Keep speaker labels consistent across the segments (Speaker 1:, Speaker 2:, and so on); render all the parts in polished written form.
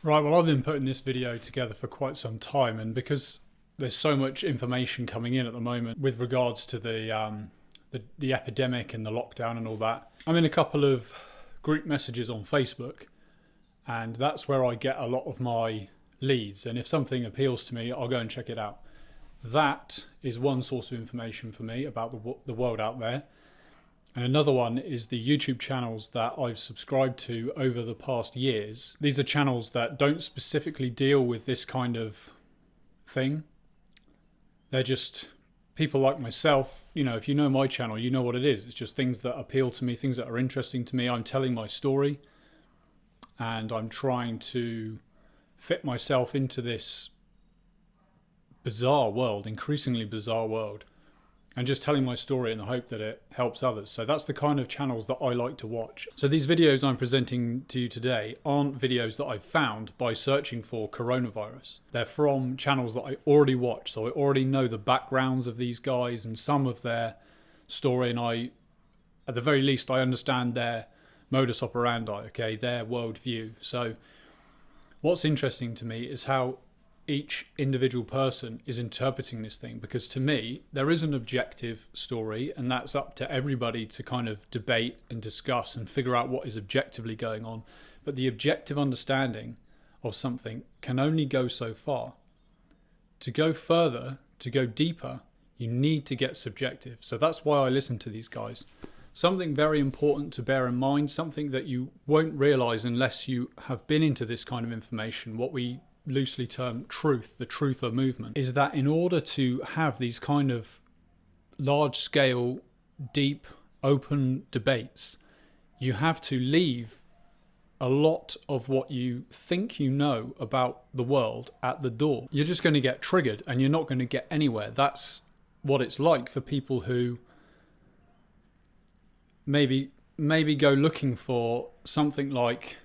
Speaker 1: Right, well, I've been putting this video together for quite some time, and because there's so much information coming in at the moment with regards to the epidemic and the lockdown and all that, I'm in a couple of group messages on Facebook, and that's where I get a lot of my leads. And if something appeals to me, I'll go and check it out. That is one source of information for me about the world out there. And another one is the YouTube channels that I've subscribed to over the past years. These are channels that don't specifically deal with this kind of thing. They're just people like myself. You know, if you know my channel, you know what it is. It's just things that appeal to me, things that are interesting to me. I'm telling my story and I'm trying to fit myself into this bizarre world, increasingly bizarre world, and just telling my story in the hope that it helps others. So that's the kind of channels that I like to watch. So these videos I'm presenting to you today aren't videos that I've found by searching for coronavirus. They're from channels that I already watch, so I already know the backgrounds of these guys and some of their story, and at the very least, I understand their modus operandi, okay, their worldview. So what's interesting to me is how each individual person is interpreting this thing, because to me there is an objective story, and that's up to everybody to kind of debate and discuss and figure out what is objectively going on. But the objective understanding of something can only go so far. To go further, to go deeper, you need to get subjective. So that's why I listen to these guys. Something very important to bear in mind, something that you won't realize unless you have been into this kind of information, what we loosely term truth, the truther movement, is that in order to have these kind of large scale, deep, open debates, you have to leave a lot of what you think you know about the world at the door. You're just going to get triggered and you're not going to get anywhere. That's what it's like for people who maybe go looking for something like,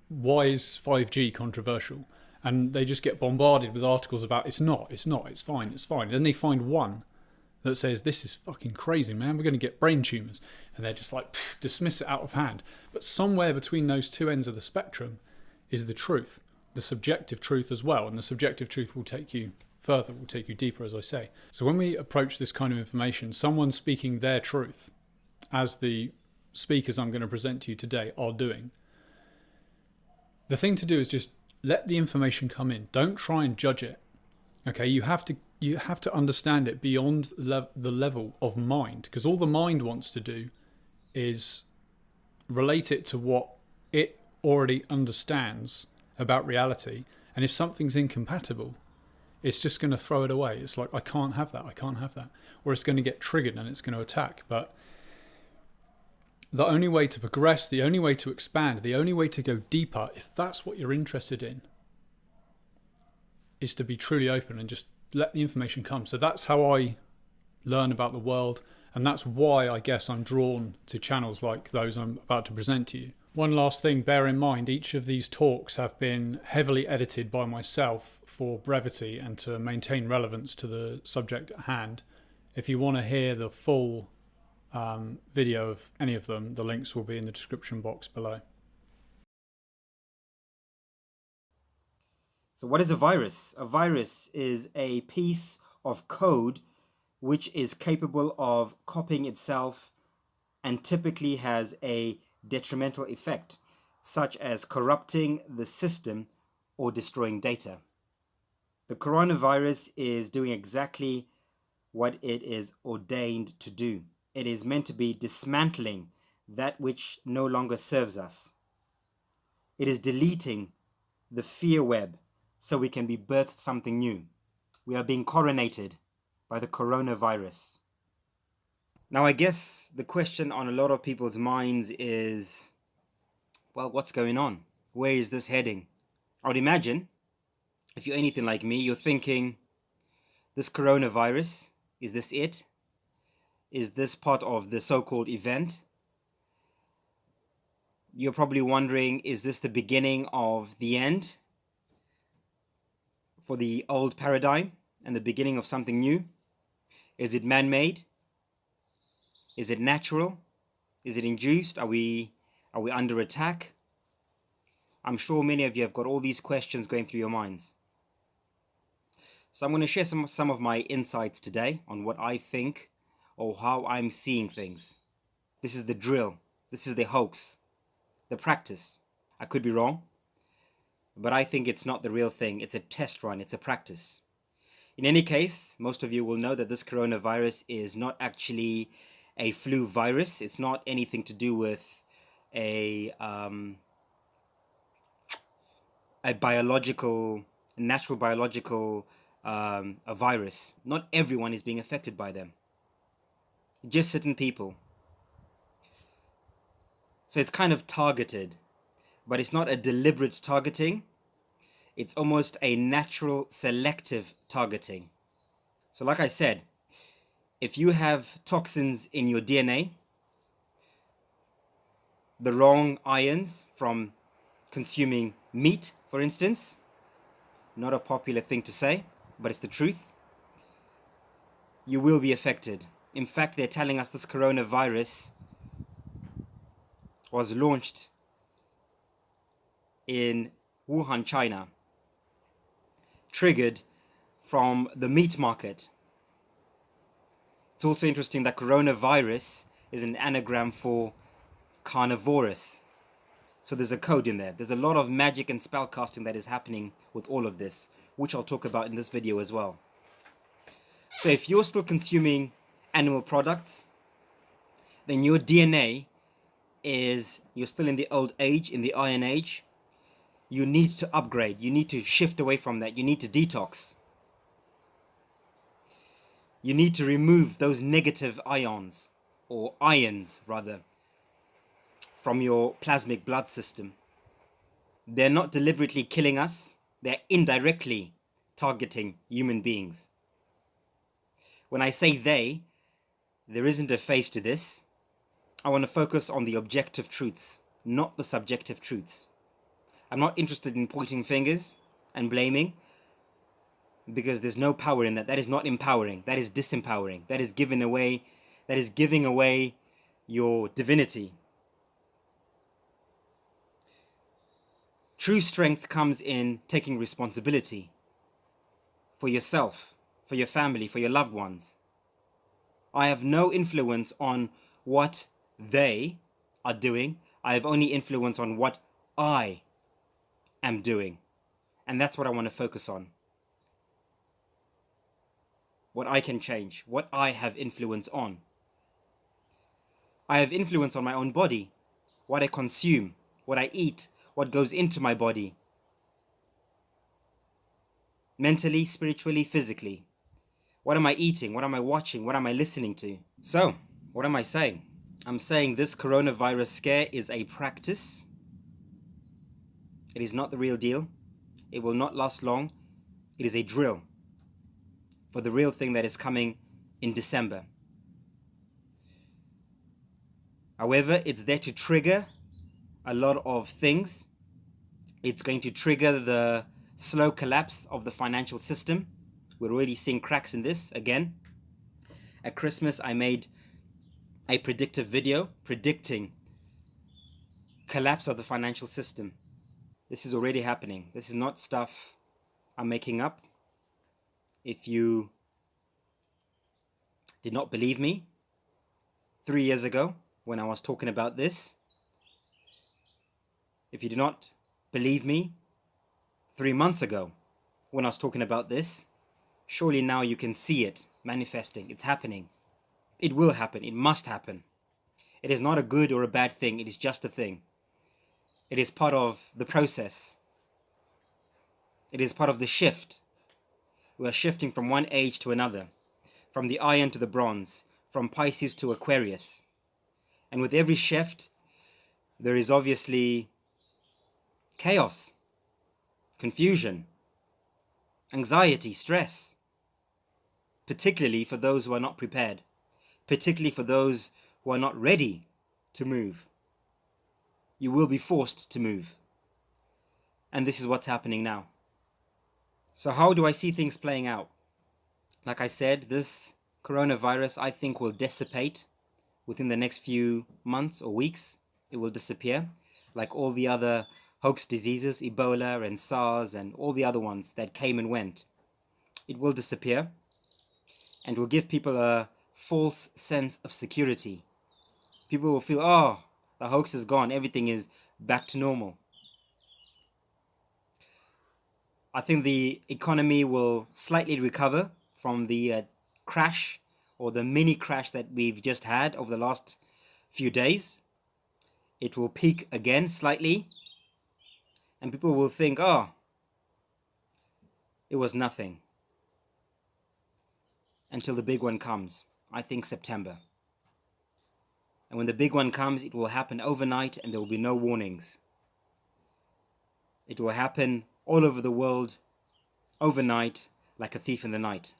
Speaker 1: why is 5G controversial? And they just get bombarded with articles about it's fine. And then they find one that says, this is fucking crazy, man, we're going to get brain tumours. And they're just like, dismiss it out of hand. But somewhere between those two ends of the spectrum is the truth, the subjective truth as well. And the subjective truth will take you further, will take you deeper, as I say. So when we approach this kind of information, someone speaking their truth, as the speakers I'm going to present to you today are doing, the thing to do is just let the information come in. Don't try and judge it. Okay, you have to understand it beyond the level of mind, because all the mind wants to do is relate it to what it already understands about reality. And if something's incompatible, it's just going to throw it away. It's like, I can't have that. Or it's going to get triggered and it's going to attack. But the only way to progress, the only way to expand, the only way to go deeper, if that's what you're interested in, is to be truly open and just let the information come. So that's how I learn about the world, and that's why I guess I'm drawn to channels like those I'm about to present to you. One last thing, bear in mind, each of these talks have been heavily edited by myself for brevity and to maintain relevance to the subject at hand. If you want to hear the full video of any of them, the links will be in the description box below.
Speaker 2: So what is a virus? A virus is a piece of code which is capable of copying itself and typically has a detrimental effect, such as corrupting the system or destroying data. The coronavirus is doing exactly what it is ordained to do. It is meant to be dismantling that which no longer serves us. It is deleting the fear web so we can be birthed something new. We are being coronated by the coronavirus. Now, I guess the question on a lot of people's minds is, well, what's going on? Where is this heading? I would imagine, if you're anything like me, you're thinking, this coronavirus, is this it? Is this part of the so-called event? You're probably wondering, is this the beginning of the end for the old paradigm and the beginning of something new? Is it man-made? Is it natural? Is it induced? Are we under attack? I'm sure many of you have got all these questions going through your minds. So I'm going to share some of my insights today on what I think or how I'm seeing things. This is the drill. This is the hoax, the practice. I could be wrong, but I think it's not the real thing. It's a test run. It's a practice. In any case, most of you will know that this coronavirus is not actually a flu virus. It's not anything to do with a natural biological a virus. Not everyone is being affected by them. Just certain people. So it's kind of targeted, but it's not a deliberate targeting. It's almost a natural selective targeting. So like I said, if you have toxins in your DNA, the wrong ions from consuming meat, for instance, not a popular thing to say, but it's the truth, you will be affected. In fact, they're telling us this coronavirus was launched in Wuhan, China, triggered from the meat market. It's also interesting that coronavirus is an anagram for carnivorous. So there's a code in there. There's a lot of magic and spellcasting that is happening with all of this, which I'll talk about in this video as well. So if you're still consuming animal products, then your DNA you're still in the old age, in the Iron Age. You need to upgrade. You need to shift away from that. You need to detox. You need to remove those negative ions, or ions rather, from your plasmic blood system. They're not deliberately killing us. They're indirectly targeting human beings. When I say they, there isn't a face to this. I want to focus on the objective truths, not the subjective truths. I'm not interested in pointing fingers and blaming, because there's no power in that. That is not empowering. That is disempowering. That is giving away your divinity. True strength comes in taking responsibility for yourself, for your family, for your loved ones. I have no influence on what they are doing. I have only influence on what I am doing. And that's what I want to focus on. What I can change, what I have influence on. I have influence on my own body, what I consume, what I eat, what goes into my body. Mentally, spiritually, physically. What am I eating? What am I watching? What am I listening to? So, what am I saying? I'm saying this coronavirus scare is a practice. It is not the real deal. It will not last long. It is a drill for the real thing that is coming in December. However, it's there to trigger a lot of things. It's going to trigger the slow collapse of the financial system. We're already seeing cracks in this again. At Christmas, I made a predictive video predicting collapse of the financial system. This is already happening. This is not stuff I'm making up. If you did not believe me 3 years ago when I was talking about this, if you do not believe me 3 months ago when I was talking about this, surely now you can see it manifesting. It's happening. It will happen. It must happen. It is not a good or a bad thing. It is just a thing. It is part of the process. It is part of the shift. We are shifting from one age to another, from the iron to the bronze, from Pisces to Aquarius. And with every shift, there is obviously chaos, confusion, anxiety, stress, particularly for those who are not prepared, particularly for those who are not ready to move. You will be forced to move. And this is what's happening now. So how do I see things playing out? Like I said, this coronavirus, I think, will dissipate within the next few months or weeks. It will disappear, like all the other hoax diseases, Ebola and SARS and all the other ones that came and went. It will disappear and will give people a false sense of security. People will feel, oh, the hoax is gone, everything is back to normal. I think the economy will slightly recover from the crash or the mini crash that we've just had over the last few days. It will peak again slightly, and people will think, oh, it was nothing, until the big one comes. I think September. And when the big one comes, it will happen overnight and there will be no warnings. It will happen all over the world overnight like a thief in the night.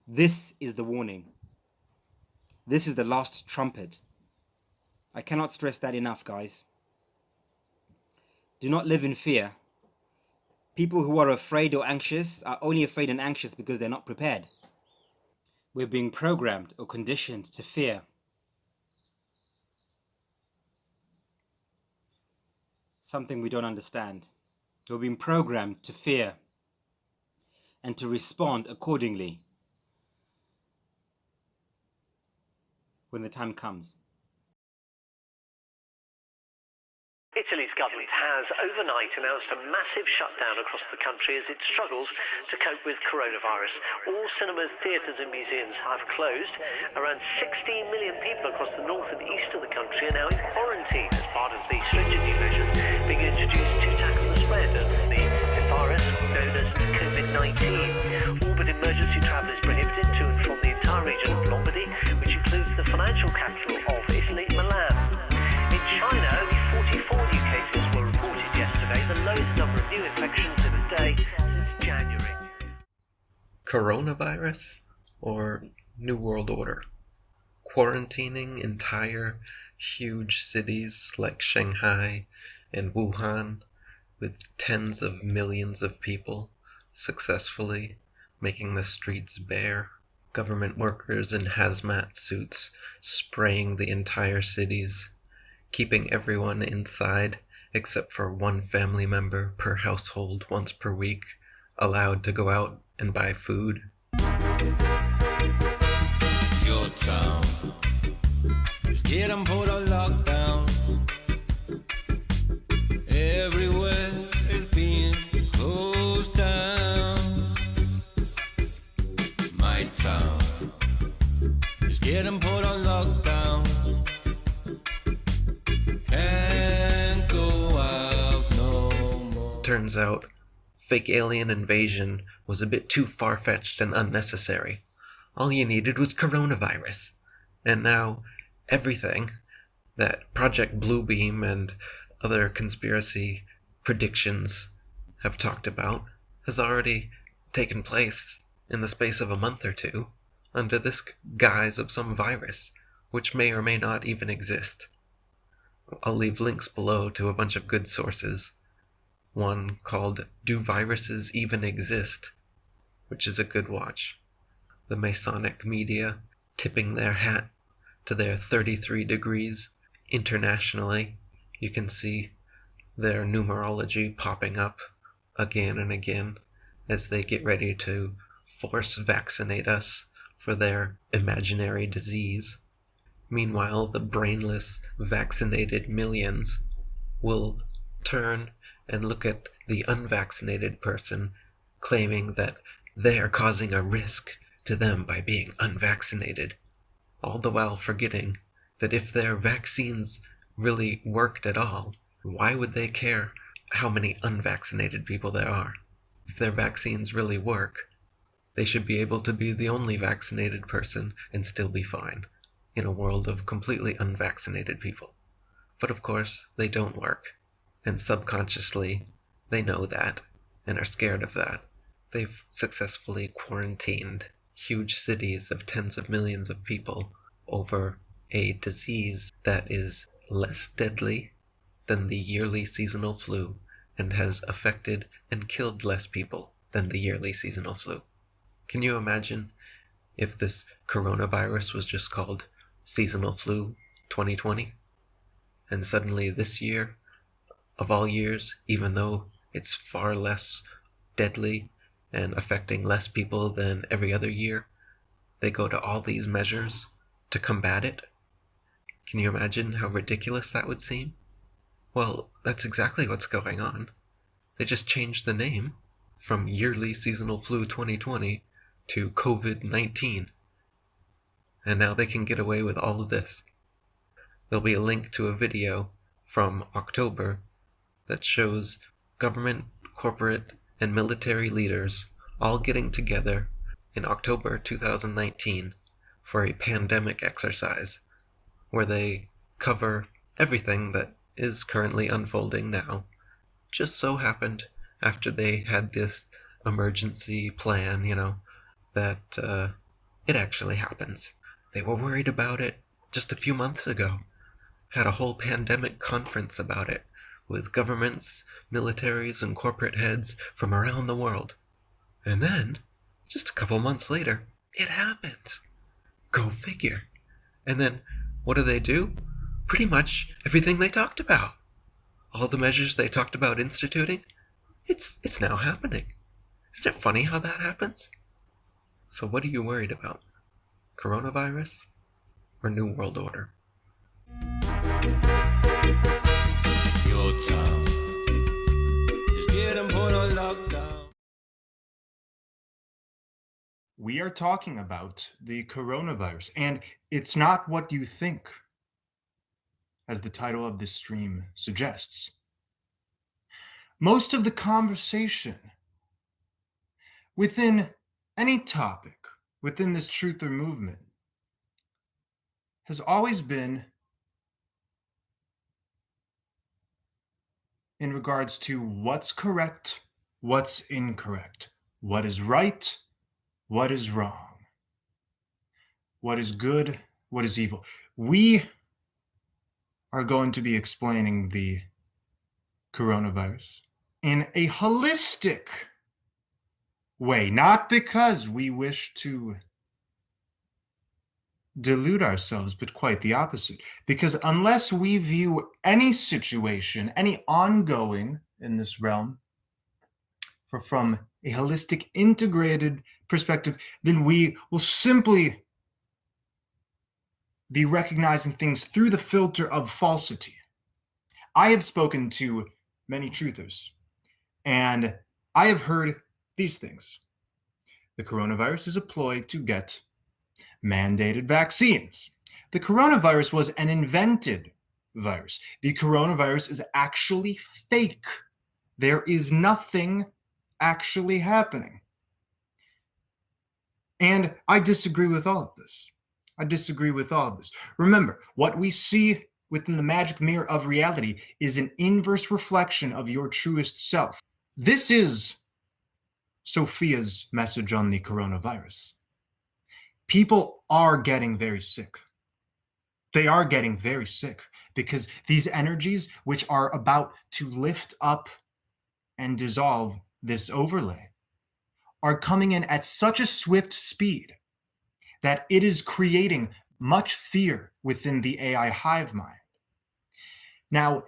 Speaker 2: This is the warning. This is the last trumpet. I cannot stress that enough, guys. Do not live in fear. People who are afraid or anxious are only afraid and anxious because they're not prepared. We're being programmed or conditioned to fear. Something we don't understand. We're being programmed to fear and to respond accordingly when the time comes.
Speaker 3: Italy's government has overnight announced a massive shutdown across the country as it struggles to cope with coronavirus. All cinemas, theatres and museums have closed. Around 16 million people across the north and east of the country are now in quarantine as part of the stringent new measures being introduced to tackle the spread of the virus known as COVID-19. All but emergency travel is prohibited to and from the entire region of Lombardy, which includes the financial capital of Italy, Milan. In China, only 44 new cases were reported yesterday, the lowest number of new infections in a day since January.
Speaker 4: Coronavirus or New World Order? Quarantining entire huge cities like Shanghai and Wuhan with tens of millions of people successfully making the streets bare, government workers in hazmat suits spraying the entire cities, keeping everyone inside except for one family member per household once per week, allowed to go out and buy food.
Speaker 5: Your town is getting put on lockdown. Everywhere is being closed down. My town is getting put on lockdown. Can't go out no more.
Speaker 4: Turns out, fake alien invasion was a bit too far-fetched and unnecessary. All you needed was coronavirus. And now, everything that Project Bluebeam and other conspiracy predictions have talked about has already taken place in the space of a month or two under this guise of some virus, which may or may not even exist. I'll leave links below to a bunch of good sources. One called Do Viruses Even Exist?, which is a good watch. The Masonic media tipping their hat to their 33 degrees internationally. You can see their numerology popping up again and again as they get ready to force vaccinate us for their imaginary disease. Meanwhile, the brainless, vaccinated millions will turn and look at the unvaccinated person, claiming that they are causing a risk to them by being unvaccinated, all the while forgetting that if their vaccines really worked at all, why would they care how many unvaccinated people there are? If their vaccines really work, they should be able to be the only vaccinated person and still be fine in a world of completely unvaccinated people. But of course, they don't work, and subconsciously they know that and are scared of that. They've successfully quarantined huge cities of tens of millions of people over a disease that is less deadly than the yearly seasonal flu and has affected and killed less people than the yearly seasonal flu. Can you imagine if this coronavirus was just called seasonal flu 2020? And suddenly this year, of all years, even though it's far less deadly and affecting less people than every other year. They go to all these measures to combat it. Can you imagine how ridiculous that would seem? Well, that's exactly what's going on. They just changed the name from Yearly Seasonal Flu 2020 to COVID-19. And now they can get away with all of this. There'll be a link to a video from October that shows government, corporate, and military leaders all getting together in October 2019 for a pandemic exercise where they cover everything that is currently unfolding now. Just so happened, after they had this emergency plan, that it actually happens. They were worried about it just a few months ago. Had a whole pandemic conference about it with governments, militaries, and corporate heads from around the world. And then, just a couple months later, it happens. Go figure. And then, what do? Pretty much everything they talked about. All the measures they talked about instituting, it's now happening. Isn't it funny how that happens? So what are you worried about? Coronavirus or New World Order?
Speaker 5: Your town is getting put on lockdown.
Speaker 6: We are talking about the coronavirus, and it's not what you think, as the title of this stream suggests. Most of the conversation within any topic, within this truth or movement, has always been in regards to what's correct, what's incorrect, what is right, what is wrong, what is good, what is evil. We are going to be explaining the coronavirus in a holistic way, not because we wish to delude ourselves, but quite the opposite. Because unless we view any situation, any ongoing in this realm, from a holistic, integrated perspective, then we will simply be recognizing things through the filter of falsity. I have spoken to many truthers, and I have heard these things. The coronavirus is a ploy to get mandated vaccines. The coronavirus was an invented virus. The coronavirus is actually fake. There is nothing actually happening. And I disagree with all of this. Remember, what we see within the magic mirror of reality is an inverse reflection of your truest self. This is Sophia's message on the coronavirus. People are getting very sick. They are getting very sick because these energies, which are about to lift up and dissolve this overlay, are coming in at such a swift speed that it is creating much fear within the AI hive mind. Now,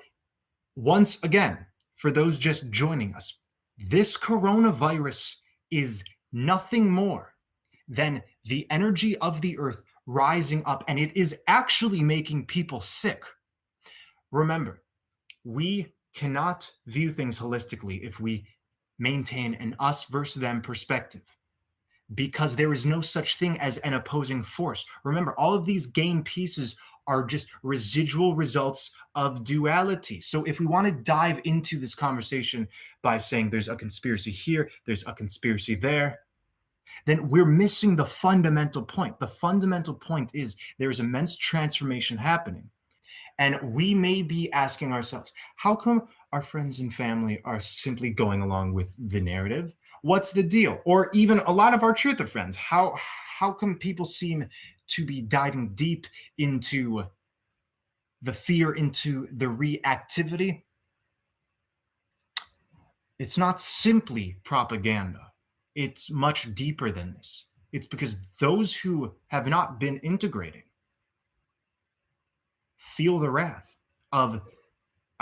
Speaker 6: once again, for those just joining us, this coronavirus is nothing more than the energy of the earth rising up, and it is actually making people sick. Remember, we cannot view things holistically if we maintain an us versus them perspective, because there is no such thing as an opposing force. Remember, all of these game pieces are just residual results of duality. So if we want to dive into this conversation by saying there's a conspiracy here, there's a conspiracy there, then we're missing the fundamental point. The fundamental point is there's immense transformation happening. And we may be asking ourselves, how come our friends and family are simply going along with the narrative? What's the deal? Or even a lot of our truther friends, how come people seem to be diving deep into the fear, into the reactivity? It's not simply propaganda. It's much deeper than this. It's because those who have not been integrating feel the wrath of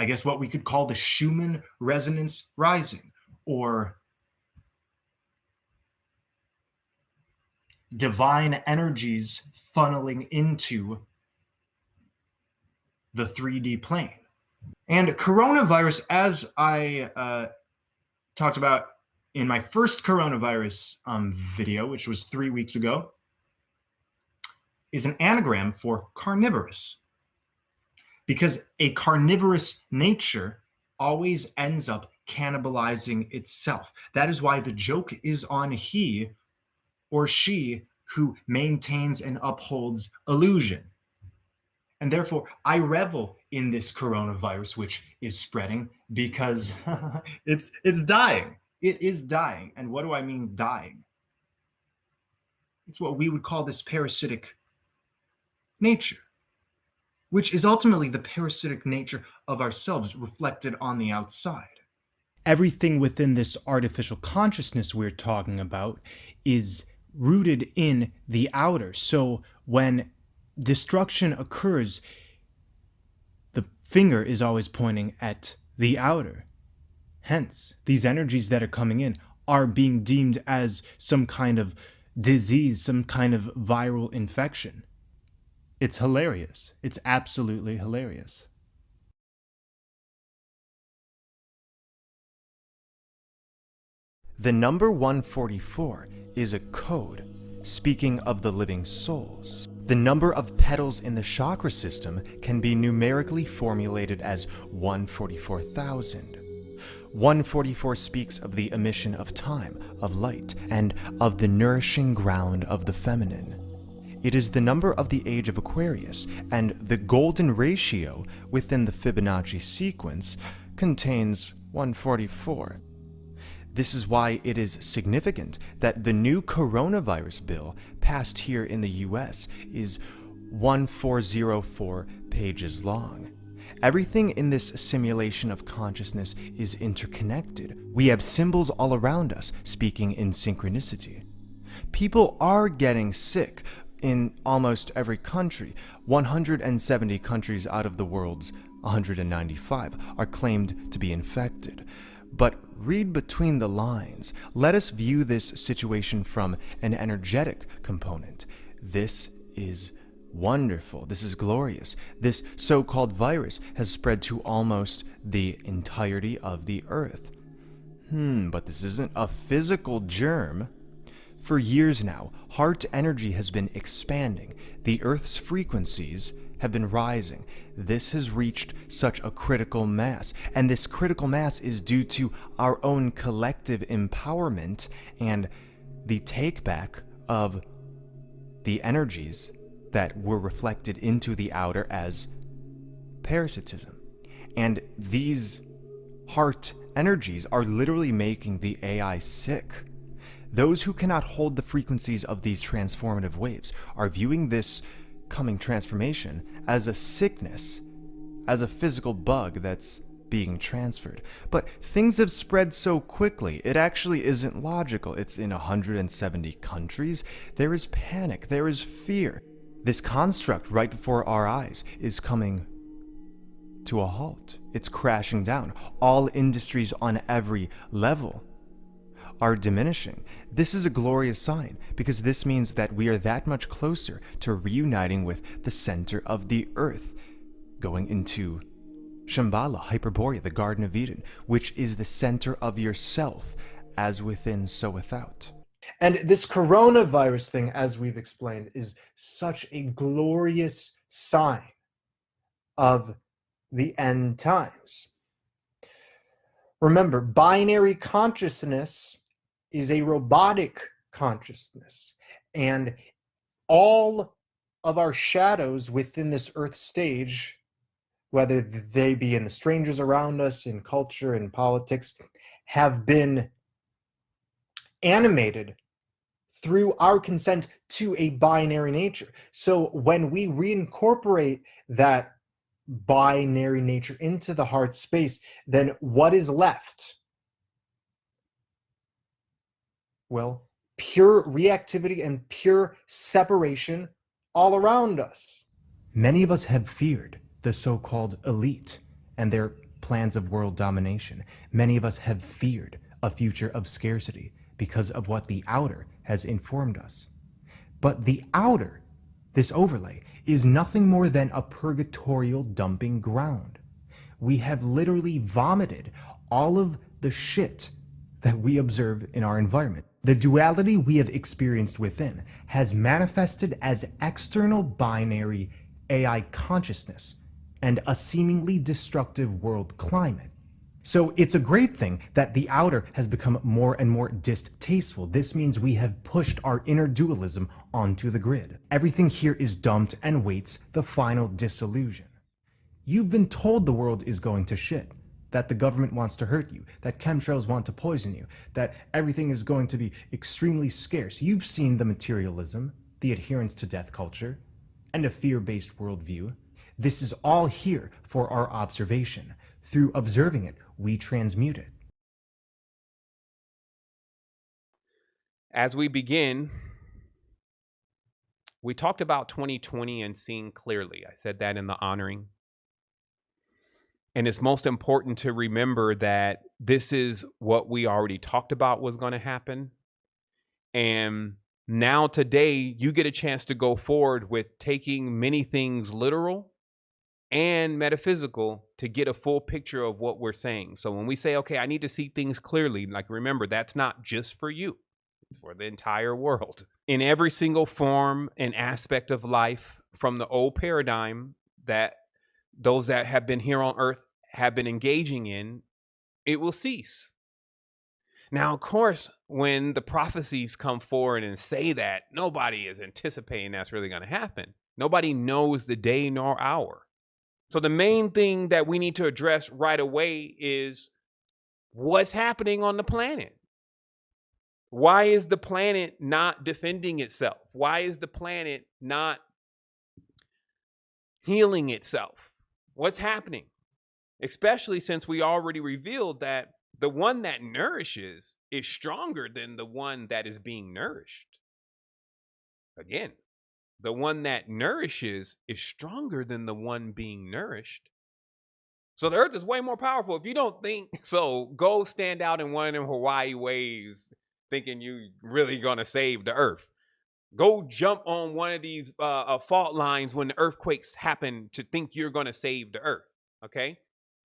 Speaker 6: I guess what we could call the Schumann resonance rising, or divine energies funneling into the 3D plane. And coronavirus, as I talked about in my first coronavirus video, which was 3 weeks ago, is an anagram for carnivorous. Because a carnivorous nature always ends up cannibalizing itself. That is why the joke is on he or she who maintains and upholds illusion. And therefore, I revel in this coronavirus, which is spreading, because it's dying. It is dying. And what do I mean dying? It's what we would call this parasitic nature, which is ultimately the parasitic nature of ourselves reflected on the outside.
Speaker 7: Everything within this artificial consciousness we're talking about is rooted in the outer. So when destruction occurs, the finger is always pointing at the outer. Hence, these energies that are coming in are being deemed as some kind of disease, some kind of viral infection. It's hilarious. It's absolutely hilarious. The number 144 is a code, speaking of the living souls. The number of petals in the chakra system can be numerically formulated as 144,000. 144 speaks of the emission of time, of light, and of the nourishing ground of the feminine. It is the number of the age of Aquarius, and the golden ratio within the Fibonacci sequence contains 144. This is why it is significant that the new coronavirus bill passed here in the US is 1404 pages long. Everything in this simulation of consciousness is interconnected. We have symbols all around us speaking in synchronicity. People are getting sick in almost every country. 170 countries out of the world's 195 are claimed to be infected. But read between the lines. Let us view this situation from an energetic component. This is wonderful. This is glorious. This so-called virus has spread to almost the entirety of the earth. But this isn't a physical germ. For years now, heart energy has been expanding. The Earth's frequencies have been rising. This has reached such a critical mass, and this critical mass is due to our own collective empowerment and the take-back of the energies that were reflected into the outer as parasitism. And these heart energies are literally making the AI sick. Those who cannot hold the frequencies of these transformative waves are viewing this coming transformation as a sickness, as a physical bug that's being transferred. But things have spread so quickly, it actually isn't logical. It's in 170 countries. There is panic, there is fear. This construct right before our eyes is coming to a halt. It's crashing down. All industries on every level are diminishing. This is a glorious sign, because this means that we are that much closer to reuniting with the center of the earth, going into Shambhala, Hyperborea, the Garden of Eden, which is the center of yourself, as within, so without.
Speaker 6: And this coronavirus thing, as we've explained, is such a glorious sign of the end times. Remember, binary consciousness is a robotic consciousness, and all of our shadows within this earth stage, whether they be in the strangers around us, in culture, in politics, have been animated through our consent to a binary nature. So when we reincorporate that binary nature into the heart space, then what is left? Well, pure reactivity and pure separation all around us.
Speaker 7: Many of us have feared the so-called elite and their plans of world domination. Many of us have feared a future of scarcity because of what the outer has informed us. But the outer, this overlay, is nothing more than a purgatorial dumping ground. We have literally vomited all of the shit that we observe in our environment. The duality we have experienced within has manifested as external binary AI consciousness and a seemingly destructive world climate. So it's a great thing that the outer has become more and more distasteful. This means we have pushed our inner dualism onto the grid. Everything here is dumped and waits the final dissolution. You've been told the world is going to shit, that the government wants to hurt you, that chemtrails want to poison you, that everything is going to be extremely scarce. You've seen the materialism, the adherence to death culture, and a fear-based worldview. This is all here for our observation. Through observing it, we transmute it.
Speaker 8: As we begin, we talked about 2020 and seeing clearly. I said that in the honoring. And it's most important to remember that this is what we already talked about was going to happen. And now today, you get a chance to go forward with taking many things literal and metaphysical to get a full picture of what we're saying. So when we say, okay, I need to see things clearly, like remember, that's not just for you. It's for the entire world. In every single form and aspect of life, from the old paradigm that those that have been here on earth have been engaging in, it will cease. Now, of course, when the prophecies come forward and say that, nobody is anticipating that's really going to happen. Nobody knows the day nor hour. So the main thing that we need to address right away is what's happening on the planet. Why is the planet not defending itself? Why is the planet not healing itself? What's happening? Especially since we already revealed that the one that nourishes is stronger than the one that is being nourished. Again, the one that nourishes is stronger than the one being nourished. So the earth is way more powerful. If you don't think so, go stand out in one of them Hawaii waves thinking you really gonna save the earth. Go jump on one of these fault lines when the earthquakes happen to think you're gonna save the earth, okay?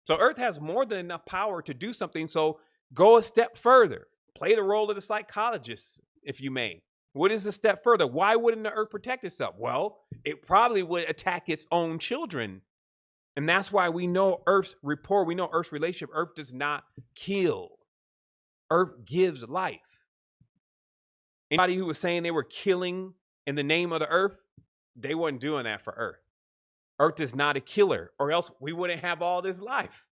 Speaker 8: So earth has more than enough power to do something, so go a step further. Play the role of the psychologist, if you may. What is a step further? Why wouldn't the earth protect itself? Well, it probably would attack its own children. And that's why we know Earth's rapport, we know Earth's relationship. Earth does not kill. Earth gives life. Anybody who was saying they were killing in the name of the earth, they wasn't doing that for Earth. Earth is not a killer, or else we wouldn't have all this life.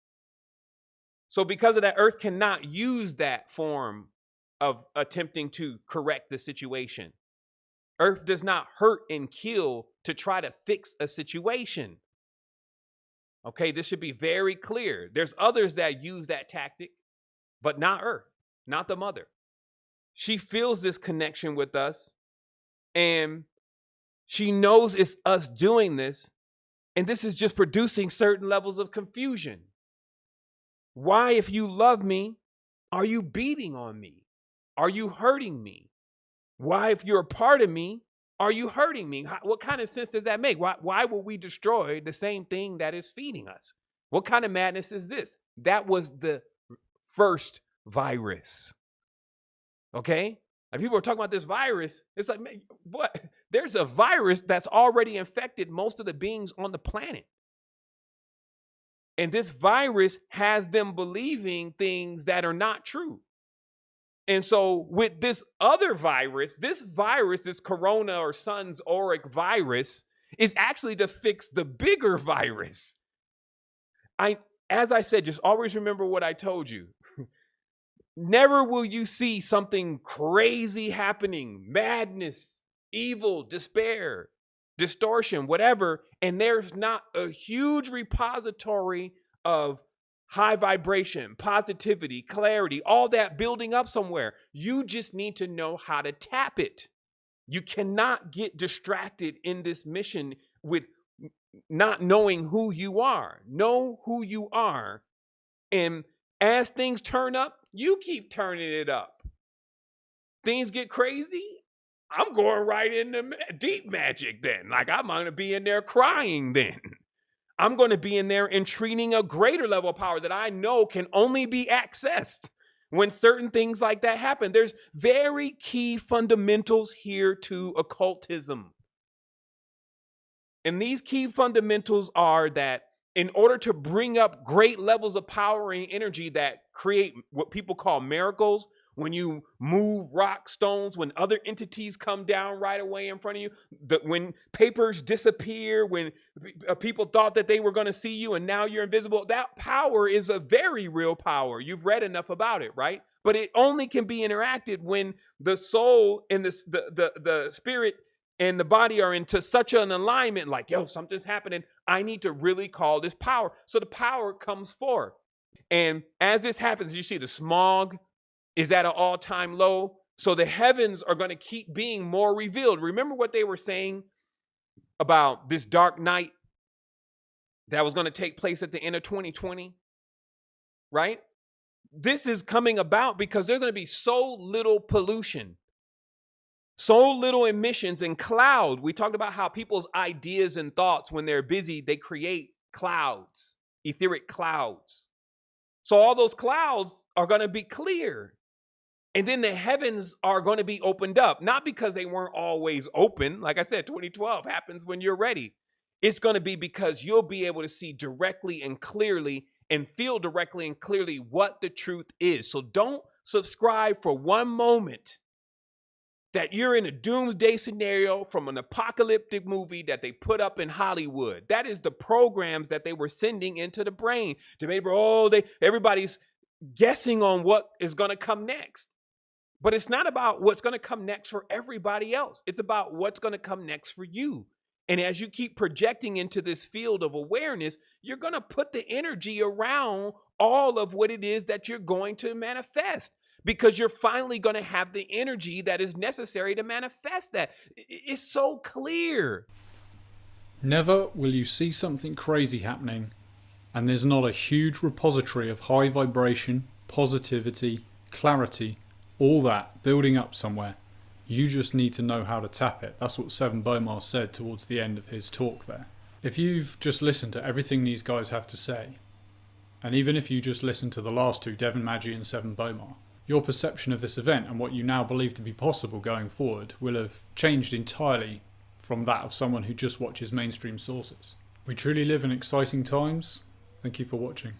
Speaker 8: So because of that, Earth cannot use that form of attempting to correct the situation. Earth does not hurt and kill to try to fix a situation. Okay, this should be very clear. There's others that use that tactic, but not Earth, not the mother. She feels this connection with us, and she knows it's us doing this, and this is just producing certain levels of confusion. Why, if you love me, are you beating on me? Are you hurting me? Why, if you're a part of me, are you hurting me? What kind of sense does that make? Why would we destroy the same thing that is feeding us? What kind of madness is this? That was the first virus. Okay? Like people are talking about this virus. It's like, man, what? There's a virus that's already infected most of the beings on the planet. And this virus has them believing things that are not true. And so with this other virus, this Corona or C0r0n4V1ru5 virus is actually to fix the bigger virus. As I said, just always remember what I told you. Never will you see something crazy happening, madness, evil, despair, distortion, whatever, and there's not a huge repository of high vibration, positivity, clarity, all that building up somewhere. You just need to know how to tap it. You cannot get distracted in this mission with not knowing who you are. Know who you are And as things turn up, you keep turning it up. Things get crazy, I'm going right into deep magic then. Like, I'm going to be in there crying then. I'm going to be in there entreating a greater level of power that I know can only be accessed when certain things like that happen. There's very key fundamentals here to occultism. And these key fundamentals are that in order to bring up great levels of power and energy that create what people call miracles, when you move rock stones, when other entities come down right away in front of you, when papers disappear, when people thought that they were going to see you and now you're invisible, that power is a very real power. You've read enough about it, right? But it only can be interacted when the soul and the spirit and the body are into such an alignment, like, yo, something's happening. I need to really call this power. So the power comes forth. And as this happens, you see the smog is at an all-time low. So the heavens are going to keep being more revealed. Remember what they were saying about this dark night that was going to take place at the end of 2020, right? This is coming about because there's going to be so little pollution, so little emissions and cloud. We talked about how people's ideas and thoughts, when they're busy, they create clouds, etheric clouds. So all those clouds are going to be clear. And then the heavens are going to be opened up, not because they weren't always open. Like I said, 2012 happens when you're ready. It's going to be because you'll be able to see directly and clearly and feel directly and clearly what the truth is. So don't subscribe for one moment that you're in a doomsday scenario from an apocalyptic movie that they put up in Hollywood. That is the programs that they were sending into the brain to make, everybody's guessing on what is going to come next. But it's not about what's going to come next for everybody else. It's about what's going to come next for you. And as you keep projecting into this field of awareness, you're going to put the energy around all of what it is that you're going to manifest, because you're finally going to have the energy that is necessary to manifest that. It's so clear.
Speaker 1: Never will you see something crazy happening and there's not a huge repository of high vibration, positivity, clarity, all that building up somewhere. You just need to know how to tap it. That's what Sevan Bomar said towards the end of his talk there. If you've just listened to everything these guys have to say, and even if you just listened to the last two, Devin, Madgy and Sevan Bomar, your perception of this event and what you now believe to be possible going forward will have changed entirely from that of someone who just watches mainstream sources. We truly live in exciting times. Thank you for watching.